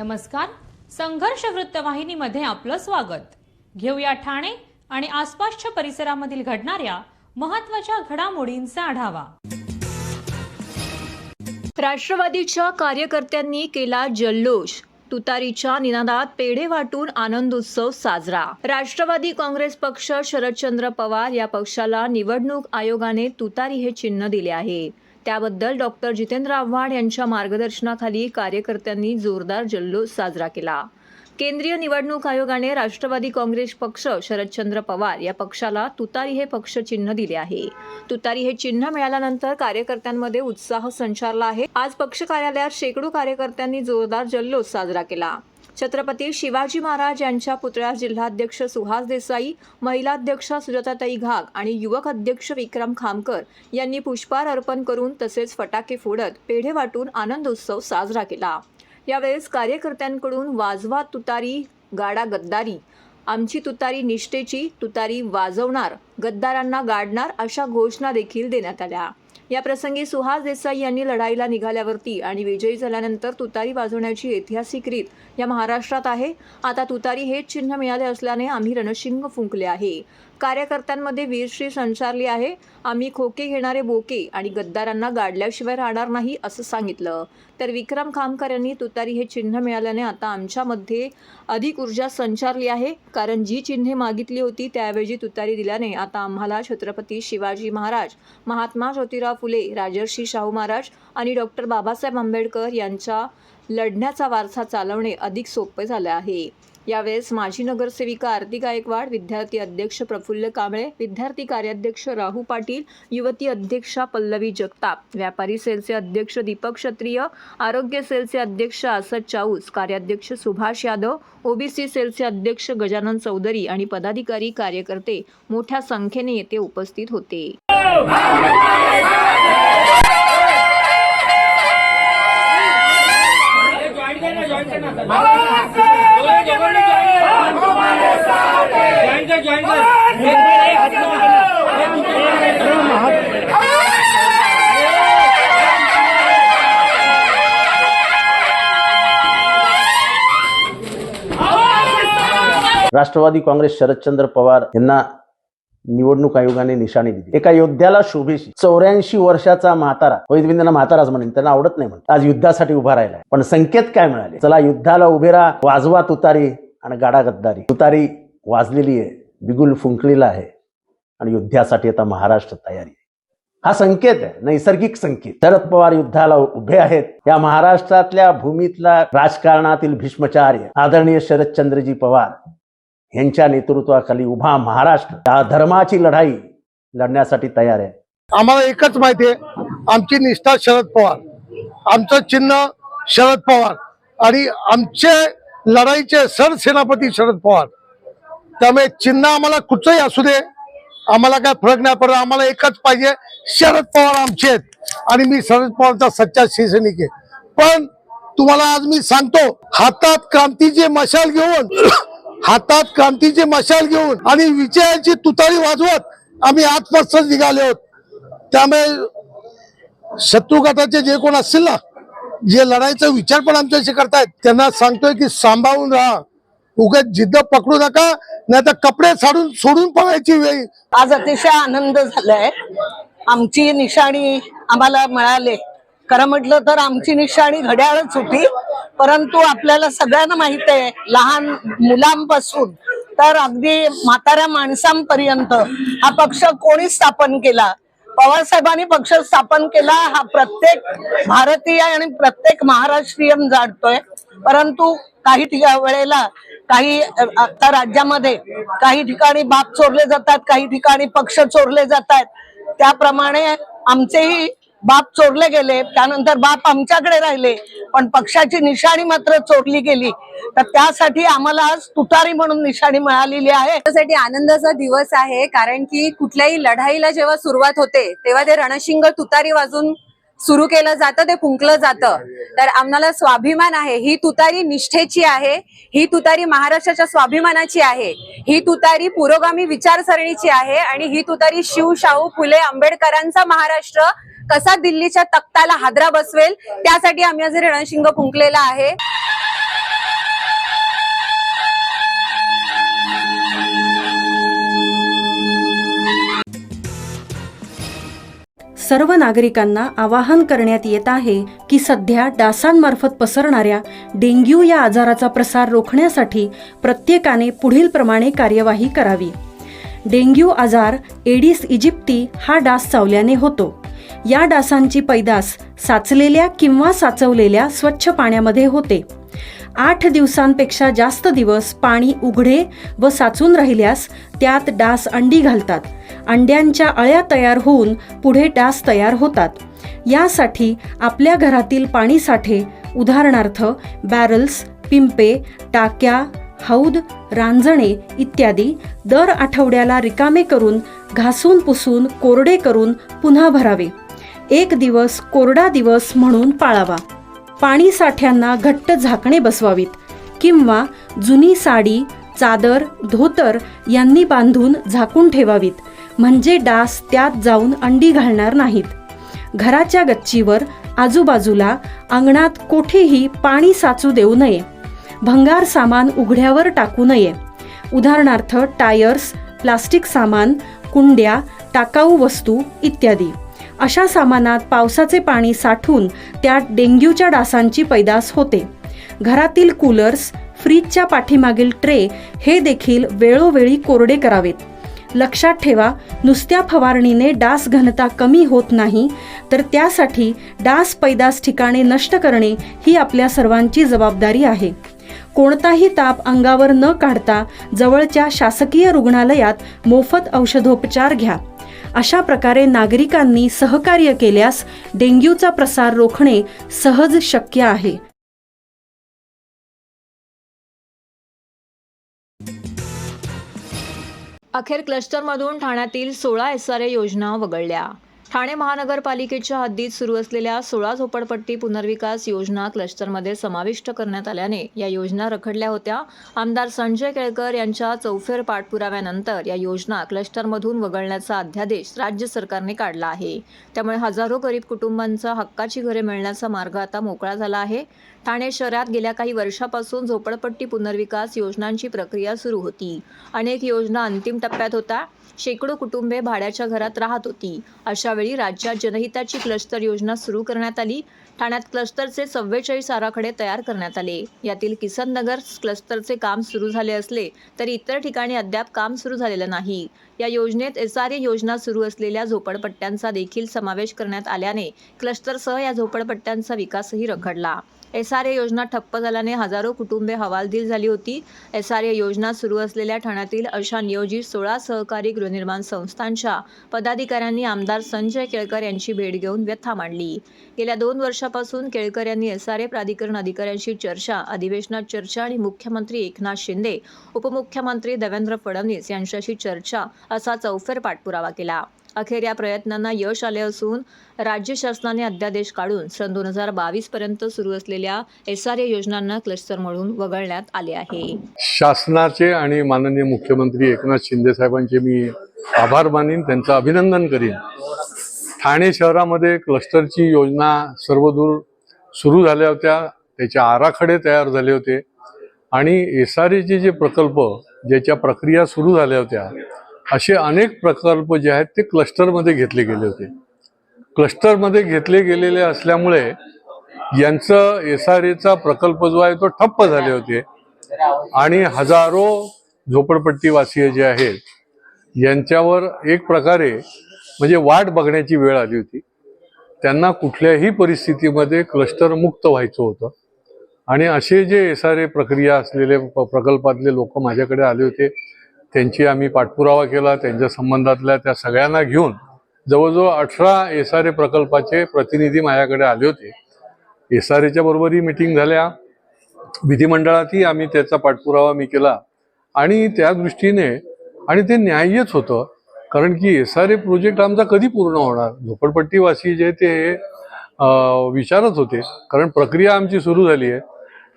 नमस्कार, संघर्ष वृत्तवाहिनीमध्ये आपलं स्वागत। घेऊया ठाणे आणि आसपासच्या परिसरामधील घडणाऱ्या महत्त्वाच्या घडामोडींचा आढावा। राष्ट्रवादीच्या कार्यकर्त्यांनी केला जल्लोष। तुतारीच्या निनादात पेढे वाटून आनंदोत्सव साजरा। राष्ट्रवादी काँग्रेस पक्ष शरदचंद्र पवार या पक्षाला निवडणूक आयोगाने तुतारी हे चिन्ह दिले आहे। त्याबद्दल डॉक्टर जितेंद्र आव्हाड यांच्या मार्गदर्शनाखाली कार्यकर्त्यांनी जोरदार जल्लोष साजरा केला। केंद्रीय निवडणूक आयोगाने राष्ट्रवादी काँग्रेस पक्ष शरदचंद्र पवार या पक्षाला तुतारी हे पक्ष चिन्ह दिले आहे। तुतारी हे चिन्ह मिळाल्यानंतर कार्यकर्त्यांमध्ये उत्साह संचारला आहे। आज पक्ष कार्यालयात शेकडो कार्यकर्त्यांनी जोरदार जल्लोष साजरा केला। छत्रपती शिवाजी महाराज यांच्या पुतळ्यास जिल्हाध्यक्ष सुहास देसाई, महिला अध्यक्ष सुजाताताई घाग आणि युवक अध्यक्ष विक्रम खामकर यांनी पुष्पहार अर्पण करून तसेच फटाके फोडत पेढे वाटून आनंदोत्सव साजरा केला। यावेळेस कार्यकर्त्यांकडून वाजवा तुतारी, गाडा गद्दारी, आमची तुतारी निष्ठेची, तुतारी वाजवणार, गद्दारांना गाडणार अशा घोषणा देखील देण्यात आल्या। या प्रसंगी सुहास देसाई यांनी लढाईला निघाल्यावरती आणि विजयी झाल्यानंतर तुतारी वाजवण्याची ऐतिहासिक रीत या महाराष्ट्रात आहे। आता तुतारी हे चिन्ह मिळाले असल्याने आम्ही रणशिंग फुंकले आहे। कार्यकर्त्यांमध्ये वीरश्री संचारली आहे। आम्ही खोके घेणारे बोके आणि गद्दारांना गाडल्याशिवाय राहणार नाही असं सांगितलं। तर विक्रम खामकर यांनी तुतारी हे चिन्ह मिळाल्याने आता आमच्यामध्ये अधिक ऊर्जा संचारली आहे, कारण जी चिन्हे मागितली होती त्याऐवजी तुतारी दिल्याने आता आम्हाला छत्रपती शिवाजी महाराज, महात्मा ज्योतिराव फुले, राजर्षी शाहू महाराज आणि डॉक्टर बाबासाहेब आंबेडकर यांचा लढण्याचा वारसा चालवणे अधिक सोपे झाले आहे। यावेळेस माजी नगरसेविका आरती गायकवाड, विद्यार्थी अध्यक्ष प्रफुल्ल कांबळे, विद्यार्थी कार्याध्यक्ष राहू पाटील, युवती अध्यक्षा पल्लवी जगताप, व्यापारी सेलचे अध्यक्ष दीपक क्षत्रिय, आरोग्य सेलचे अध्यक्ष असद चाऊस, कार्याध्यक्ष सुभाष यादव, ओबीसी सेलचे अध्यक्ष गजानन चौधरी आणि पदाधिकारी कार्यकर्ते मोठ्या संख्येने येथे उपस्थित होते। राष्ट्रवादी काँग्रेस शरदचंद्र पवार यांना निवडणूक आयोगाने निशाणी दिली। एका योद्ध्याला शोभेशी 84 वर्षाचा म्हातारा, वैद्यविंद्यांना म्हाताराच म्हणेन, त्यांना आवडत नाही म्हणून आज युद्धासाठी उभा राहिलाय। पण संकेत काय मिळाले? चला युद्धाला उभे राहा, वाजवा तुतारी आणि गाडा गद्दारी। तुतारी वाजलेली आहे, बिगुल फुंकलेला आहे आणि युद्धासाठी आता महाराष्ट्र तयारी आहे। हा संकेत आहे, नैसर्गिक संकेत। शरद पवार युद्धाला उभे आहेत। या महाराष्ट्रातल्या भूमीतला राजकारणातील भीष्माचार्य आदरणीय शरदचंद्रजी पवार यांच्या नेतृत्वाखाली उभा महाराष्ट्र या धर्माची लढाई लढण्यासाठी तयार आहे। आम्हाला एकच माहिती आहे, आमची निष्ठा शरद पवार, आमचं चिन्ह शरद पवार आणि आमचे लढाईचे सरसेनापती शरद पवार। त्यामुळे चिन्ह आम्हाला कुठचंही असू दे, आम्हाला काय फरक नाही पडत। आम्हाला एकच पाहिजे, शरद पवार आमचे आहेत आणि मी शरद पवारचा सच्चा शिवसैनिक आहे। पण तुम्हाला आज मी सांगतो, हातात क्रांतीची मशाल घेऊन आणि विजयाची तुतारी वाजवत आम्ही आजपासून निघाले आहोत। त्यामुळे शत्रू गटाचे जे कोण असतील ना, जे लढाईचा विचार पण आमच्याशी करतायत, त्यांना सांगतोय की सांभाळून राहा, उगाच जिद्द पकडू नका, नाही तर कपडे सोडून पळायची वेळ। आज अतिशय आनंद झालाय। आमची निशाणी आम्हाला मिळाले। खरं म्हटलं तर आमची निशाणी घड्याळच होती, परंतु आपल्याला सगळ्यांना माहित आहे, लहान मुलांपासून तर अगदी म्हाताऱ्या माणसांपर्यंत हा पक्ष कोणी स्थापन केला? पवार साहेबांनी पक्ष स्थापन केला, हा प्रत्येक भारतीय आणि प्रत्येक महाराष्ट्रीयन जाणतोय। परंतु काही वेळेला काही आता राज्यामध्ये काही ठिकाणी बाप चोरले जातात, काही ठिकाणी पक्ष चोरले जातात। त्याप्रमाणे आमचेही बाप चोरले गेले, त्यानंतर बाप आमच्याकडे राहिले, पण पक्षाची निशाणी मात्र चोरली गेली। तर त्यासाठी आम्हाला आज तुतारी म्हणून निशाणी मिळालेली आहे। त्यासाठी आनंदाचा दिवस आहे, कारण की कुठल्याही लढाईला जेव्हा सुरुवात होते तेव्हा ते रणशिंग तुतारी वाजून सुरू केलं जातं, ते फुंकलं जातं। तर आम्हाला स्वाभिमान आहे, ही तुतारी निष्ठेची आहे, ही तुतारी महाराष्ट्राच्या स्वाभिमानाची आहे, ही तुतारी पुरोगामी विचारसरणीची आहे आणि ही तुतारी शिव शाहू फुले आंबेडकरांचा महाराष्ट्र कसा दिल्लीच्या तख्ताला हादरा बसवेल त्यासाठी आम्ही आज रणशिंग फुंकलेला आहे। सर्व नागरिकांना आवाहन करण्यात येत आहे की सध्या डासांमार्फत पसरणाऱ्या डेंग्यू या आजाराचा प्रसार रोखण्यासाठी प्रत्येकाने पुढीलप्रमाणे कार्यवाही करावी. डेंग्यू आजार एडिस इजिप्ती हा डास चावल्याने होतो. या डासांची पैदास साचलेल्या किंवा साचवलेल्या स्वच्छ पाण्यामध्ये होते. 8 दिवसांपेक्षा जास्त दिवस पाणी उघडे व साचून राहिल्यास त्यात डास अंडी घालतात. अंड्यांच्या अळ्या तयार होऊन पुढे डास तयार होतात. यासाठी आपल्या घरातील पाणी साठे उदाहरणार्थ बॅरल्स, पिंपे, टाक्या, हौद, रांजणे इत्यादी दर आठवड्याला रिकामे करून घासून पुसून कोरडे करून पुन्हा भरावे. 1 दिवस कोरडा दिवस म्हणून पाळावा. पाणी साठ्यांना घट्ट झाकणे बसवावीत किंवा जुनी साडी, चादर, धोतर यांनी बांधून झाकून ठेवावीत, म्हणजे डास त्यात जाऊन अंडी घालणार नाहीत. घराच्या गच्चीवर, आजूबाजूला, अंगणात कोठेही पाणी साचू देऊ नये. भंगार सामान उघड्यावर टाकू नये. उदाहरणार्थ टायर्स, प्लास्टिक सामान, कुंड्या, टाकाऊ वस्तू इत्यादी. अशा सामानात पावसाचे पाणी साठून त्यात डेंग्यूच्या डासांची पैदास होते. घरातील कूलर्स, फ्रीजच्या पाठीमागील ट्रे हे देखील वेळोवेळी कोरडे करावेत. लक्षात ठेवा, नुसत्या फवारणीने डास घनता कमी होत नाही, तर त्यासाठी डास पैदास ठिकाणे नष्ट करणे ही आपल्या सर्वांची जबाबदारी आहे. कोणताही ताप अंगावर न काढता जवळच्या शासकीय रुग्णालयात मोफत औषधोपचार घ्या. अशा प्रकारे नागरिकांनी सहकार्य केल्यास डेंग्यूचा प्रसार रोखणे सहज शक्य आहे. अखेर क्लस्टरमधून ठाण्यातील 16 SRA योजना वगळल्या. ठाणे महानगरपालिकेच्या हद्दीत सुरू असलेल्या 16 झोपडपट्टी पुनर्विकास योजना क्लस्टरमध्ये समाविष्ट करण्यात आल्याने या योजना रखडल्या होत्या. आमदार संजय केळकर यांच्या चौफेर पाठपुराव्यानंतर या योजना क्लस्टरमधून वगळण्याचा अध्यादेश राज्य सरकारने काढला आहे. त्यामुळे हजारो गरीब कुटुंबांचा हक्काची घरे मिळण्याचा मार्ग आता मोकळा झाला आहे. ठाणे शहरात गेल्या काही वर्षापासून झोपडपट्टी पुनर्विकास योजनांची प्रक्रिया सुरू होती. अनेक योजना अंतिम टप्प्यात होत्या. शेकडो कुटुंबे भाड्याच्या घरात राहत होती. अशावेळी राज्यात जनहिताची क्लस्टर योजना सुरू करण्यात आली. ठाण्यात क्लस्टरचे 44 आराखडे तयार करण्यात आले. यातील किसन नगर क्लस्टरचे काम सुरू झाले असले तरी इतर ठिकाणी अद्याप काम सुरू झालेलं नाही. या योजनेत SRA योजना सुरू असलेल्या झोपडपट्ट्यांचा देखील समावेश करण्यात आल्याने क्लस्टरसह या झोपडपट्ट्यांचा विकासही रखडला. SRA योजना ठप्प झाल्याने हजारो कुटुंबे हवालदिल झाली होती. SRA योजना सुरू असलेल्या ठाण्यातील अशा नियोजित 16 सहकारी गृहनिर्माण संस्थांच्या पदाधिकाऱ्यांनी आमदार संजय केळकर यांची भेट घेऊन व्यथा मांडली. गेल्या 2 वर्षापासून केळकर यांनी SRA प्राधिकरण अधिकाऱ्यांशी चर्चा, अधिवेशनात चर्चा आणि मुख्यमंत्री एकनाथ शिंदे, उपमुख्यमंत्री देवेंद्र फडणवीस यांच्याशी चर्चा असा चौफेर पाठपुरावा केला. अखेर या प्रयत्नांना यश आले असून राज्य शासनाने अध्यादेश काढून सन 2022 पर्यंत सुरू असलेल्या SRA योजनांना क्लस्टरमधून वगळण्यात आले आहे. शासनाचे आणि माननीय मुख्यमंत्री एकनाथ शिंदे साहेबांचे मी आभार मानीन, त्यांचं अभिनंदन करीन. ठाणे शहरामध्ये क्लस्टरची योजना सर्वदूर सुरू झाल्या होत्या, त्याचे आराखडे तयार झाले होते आणि SRAचे जे प्रकल्प ज्याच्या प्रक्रिया सुरू झाल्या होत्या असे अनेक प्रकल्प जे आहेत ते क्लस्टरमध्ये घेतले गेले होते. क्लस्टरमध्ये घेतले गेलेले असल्यामुळे यांचं SRAचा प्रकल्प जो आहे तो ठप्प झाले होते आणि हजारो झोपडपट्टीवासीय जे आहेत यांच्यावर एक प्रकारे म्हणजे वाट बघण्याची वेळ आली होती. त्यांना कुठल्याही परिस्थितीमध्ये क्लस्टर मुक्त व्हायचं होतं आणि असे जे SRA प्रक्रिया असलेले प्रकल्पातले लोक माझ्याकडे आले होते, त्यांची आम्ही पाठपुरावा केला. त्यांच्या संबंधातल्या त्या सगळ्यांना घेऊन जवळजवळ 18 SRA प्रकल्पाचे प्रतिनिधी माझ्याकडे आले होते. SRAच्या बरोबरही मिटिंग झाल्या, विधिमंडळातही आम्ही त्याचा पाठपुरावा मी केला आणि त्या दृष्टीने आणि ते न्याय्यच होतं, कारण की SRA प्रोजेक्ट आमचा कधी पूर्ण होणार, झोपडपट्टीवासी जे ते विचारत होते. कारण प्रक्रिया आमची सुरू झाली आहे.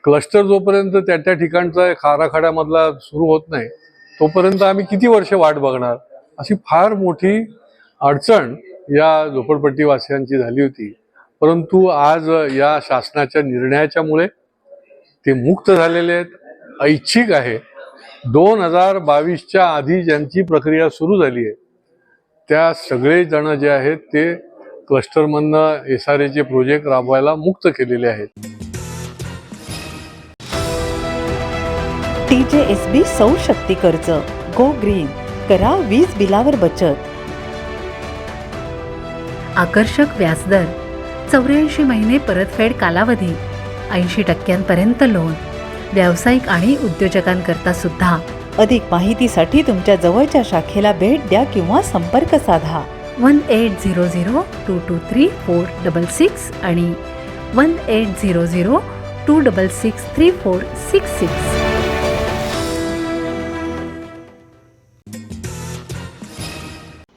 क्लस्टर जोपर्यंत त्या ठिकाणचा आराखड्यामधला सुरू होत नाही तोपर्यंत आम्ही किती वर्ष वाट बघणार, अशी फार मोठी अडचण या झोपडपट्टीवासियांची झाली होती. परंतु आज या शासनाच्या निर्णयाच्यामुळे ते मुक्त झालेले आहेत, ऐच्छिक आहे. 2022च्या आधी ज्यांची प्रक्रिया सुरू झाली आहे त्या सगळे जण जे आहेत ते क्लस्टरमधनं SRA प्रोजेक्ट राबवायला मुक्त केलेले आहेत. TJSB सौर शक्ती कर्ज गो ग्रीन करा वीज बिलावर बचत. आकर्षक व्याजदर, 84 महिने परतफेड कालावधी, 80% लोन, व्यावसायिक आणि उद्योजकांकरता सुद्धा. अधिक माहितीसाठी तुमच्या जवळच्या शाखेला भेट द्या किंवा संपर्क साधा. 1800-223-466 आणि 1800-266-3466.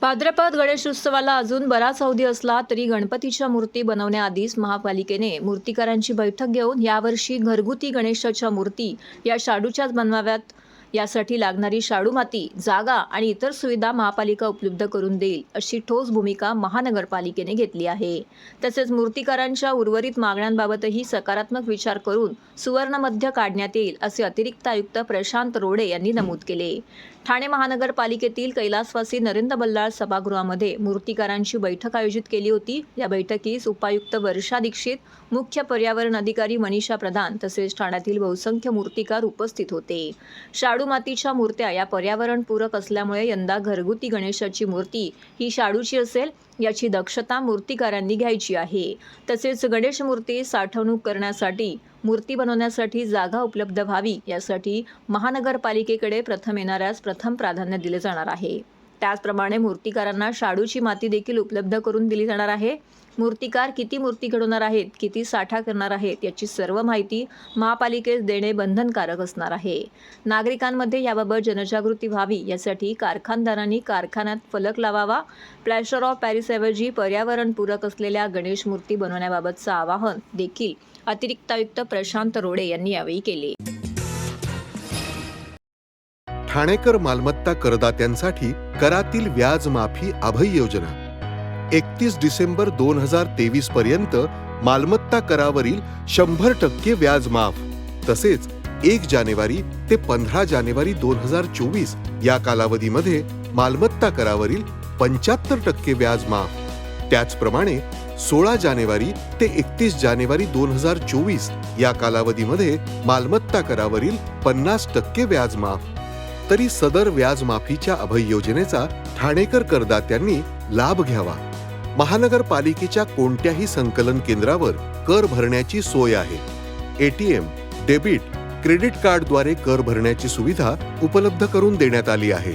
भाद्रपद गणेशोत्सवाला अजून बराच अवधी असला तरी गणपतीच्या मूर्ती बनवण्याआधीच महापालिकेने मूर्तिकारांची बैठक घेऊन यावर्षी घरगुती गणेशाच्या मूर्ती या शाडूच्याच बनवाव्यात. यासाठी लागणारी शाडू माती, जागा आणि इतर सुविधा महापालिका उपलब्ध करून देईल अशी ठोस भूमिका महानगरपालिकेने घेतली आहे. तसेच मूर्तिकारांच्या उर्वरित मागण्यांबाबतही सकारात्मक विचार करून सुवर्णमध्य काढण्यात येईल असे अतिरिक्त आयुक्त प्रशांत रोडे यांनी नमूद केले. ठाणे महानगरपालिकेतील कैलासवासी नरेंद्र बल्लाळ सभागृहामध्ये मूर्तिकारांची बैठक आयोजित केली होती. या बैठकीस उपायुक्त वर्षा दीक्षित, मुख्य पर्यावरण अधिकारी मनीषा प्रधान तसेच ठाण्यातील बहुसंख्य मूर्तिकार उपस्थित होते. शाडू मातीच्या मूर्त्या या पर्यावरणपूरक असल्यामुळे यंदा घरगुती गणेशाची मूर्ती ही शाडूची असेल याची दक्षता मूर्तिकारांनी घ्यायची आहे. तसेच गणेश मूर्ती साठवणूक करण्यासाठी, मूर्ती बनवण्यासाठी जागा उपलब्ध व्हावी यासाठी महानगरपालिकेकडे प्रथम येणाऱ्यास प्रथम प्राधान्य दिले जाणार आहे. त्याचप्रमाणे मूर्तिकारांना शाडूची माती देखील उपलब्ध करून दिली जाणार आहे. मूर्तिकार किती मूर्ती घडवणार आहेत, किती साठा करणार आहेत याची सर्व माहिती महापालिकेस देणे बंधनकारक असणार आहे. नागरिकांमध्ये याबाबत जनजागृती व्हावी यासाठी कारखानदारांनी कारखान्यात फलक लावावा. प्लॅस्टर ऑफ पॅरिसऐवजी पर्यावरणपूरक असलेल्या गणेश मूर्ती बनवण्याबाबतचं आवाहन देखील अतिरिक्त आयुक्त प्रशांत रोडे यांनी यावेळी केले. ठाणेकर मालमत्ता करदात्यांसाठी करातील व्याज माफी अभय योजना 31 डिसेंबर 2023 पर्यंत मालमत्ता करावरील 100% व्याज माफ. तसेच 1 जानेवारी ते 15 जानेवारी 2024 या कालावधीमध्ये मालमत्ता करावरील 75% व्याज माफ. त्याचप्रमाणे 16 जानेवारी ते 31 जानेवारी 2024 या कालावधीमध्ये मालमत्ता करावरील 50% व्याज माफ. तरी सदर व्याज माफीच्या अभय योजनेचा ठाणेकर करदात्यांनी लाभ घ्यावा. महानगरपालिकेच्या कोणत्याही संकलन केंद्रावर कर भरण्याची सोय आहे. ATM, डेबिट, क्रेडिट कार्डद्वारे कर भरण्याची सुविधा उपलब्ध करून देण्यात आली आहे.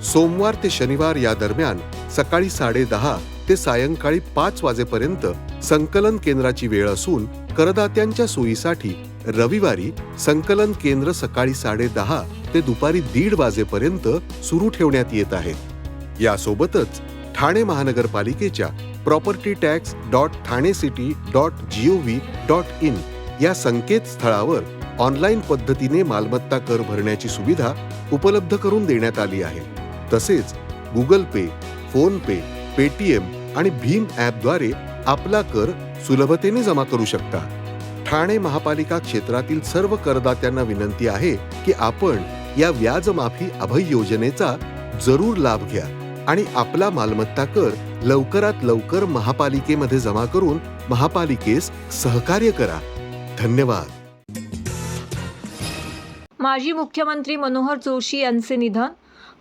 सोमवार ते शनिवार या दरम्यान सकाळी 10:30 ते सायंकाळी 5 वाजेपर्यंत संकलन केंद्राची वेळ असून करदात्यांच्या सोयीसाठी रविवारी संकलन केंद्र सकाळी 10:30 ते दुपारी 1:30 वाजेपर्यंत सुरू ठेवण्यात येत आहे. यासोबतच ठाणे महानगरपालिकेच्या propertytax.thanecity.gov.in या संकेतस्थळावर ऑनलाईन पद्धतीने मालमत्ता कर भरण्याची सुविधा उपलब्ध करून देण्यात आली आहे. तसेच गुगल पे, फोन पे, पेटीएम आणि भीम ॲपद्वारे आपला कर सुलभतेने जमा करू शकता. ठाणे महापालिका क्षेत्रातील सर्व करदात्यांना विनंती आहे की आपण या व्याजमाफी अभय योजनेचा जरूर लाभ घ्या आणि आपला मालमत्ता कर लवकरात लवकर महापालिकेमध्ये जमा करून महापालिकेस सहकार्य करा. धन्यवाद. माजी मुख्यमंत्री मनोहर जोशी यांचे निधन.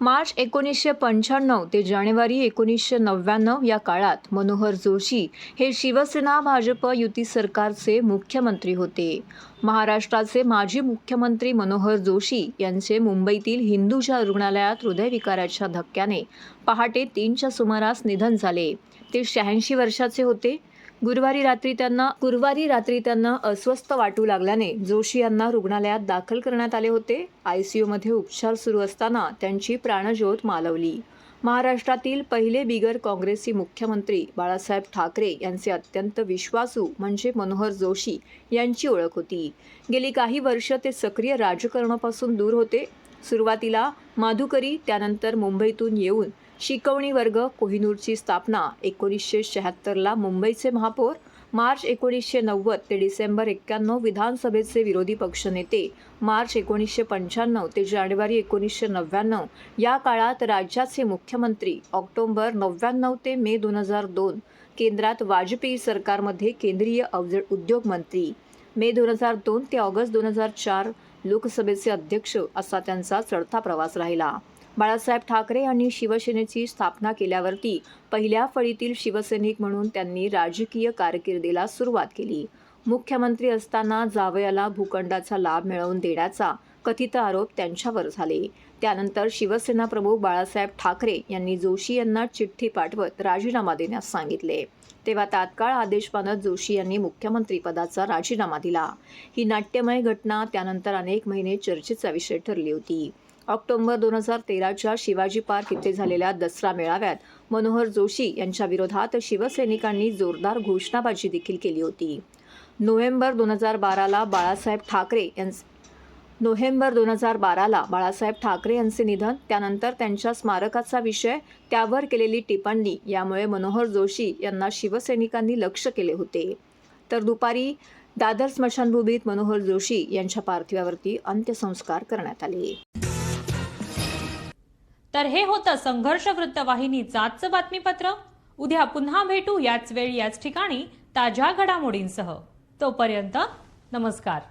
मार्च 1995 ते जानेवारी 1999 या काळात मनोहर जोशी हे शिवसेना भाजप युती सरकारचे मुख्यमंत्री होते. महाराष्ट्राचे माजी मुख्यमंत्री मनोहर जोशी यांचे मुंबईतील हिंदूजा रुग्णालयात हृदयविकाराच्या धक्क्याने पहाटे 3च्या सुमारास निधन झाले. ते 86 वर्षाचे होते. गुरुवारी रात्री त्यांना अस्वस्थ वाटू लागल्याने जोशी यांना रुग्णालयात दाखल करण्यात आले होते. ICUमध्ये उपचार सुरू असताना त्यांची प्राणज्योत मालवली. महाराष्ट्रातील पहिले बिगर काँग्रेसी मुख्यमंत्री बाळासाहेब ठाकरे यांचे अत्यंत विश्वासू म्हणजे मनोहर जोशी यांची ओळख होती. गेली काही वर्ष ते सक्रिय राजकारणापासून दूर होते. सुरुवातीला माधुकरी, त्यानंतर मुंबईतून येऊन शिकवणी वर्ग, कोहिनूरची स्थापना, 1976ला मुंबईचे महापौर, मार्च 1990 ते डिसेंबर 91 विधानसभेचे विरोधी पक्षनेते, मार्च 1995 ते जानेवारी 1999 या काळात राज्याचे मुख्यमंत्री, ऑक्टोबर 99 ते मे 2002 केंद्रात वाजपेयी सरकारमध्ये केंद्रीय उद्योग मंत्री, मे 2002 ते ऑगस्ट 2004 लोकसभेचे अध्यक्ष असा त्यांचा चढता प्रवास राहिला. बाळासाहेब ठाकरे यांनी शिवसेनेची स्थापना केल्यावरती पहिल्या फळीतील शिवसैनिक म्हणून त्यांनी राजकीय कारकिर्दीला सुरुवात केली. मुख्यमंत्री असताना जावयाला भूखंडाचा लाभ मिळवून देण्याचा कथित आरोप त्यांच्यावर झाले. त्यानंतर शिवसेना प्रमुख बाळासाहेब ठाकरे यांनी जोशी यांना चिठ्ठी पाठवत राजीनामा देण्यास सांगितले. तेव्हा तात्काळ आदेश मानत जोशी यांनी मुख्यमंत्रीपदाचा राजीनामा दिला. ही नाट्यमय घटना त्यानंतर अनेक महिने चर्चेचा विषय ठरली होती. ऑक्टोबर 2013च्या शिवाजी पार्क येथे झालेल्या दसरा मेळाव्यात मनोहर जोशी यांच्या विरोधात शिवसैनिकांनी जोरदार घोषणाबाजी देखील केली होती. नोव्हेंबर 2012ला बाळासाहेब ठाकरे यांचे निधन, त्यानंतर त्यांच्या स्मारकाचा विषय, त्यावर केलेली टिप्पणी यामुळे मनोहर जोशी यांना शिवसैनिकांनी लक्ष्य केले होते. तर दुपारी दादर स्मशानभूमीत मनोहर जोशी यांच्या पार्थिवावरती अंत्यसंस्कार करण्यात आले. तर हे होतं संघर्ष वृत्तवाहिनीचं आजचं बातमीपत्र. उद्या पुन्हा भेटू याच वेळी याच ठिकाणी ताज्या घडामोडींसह. तोपर्यंत नमस्कार.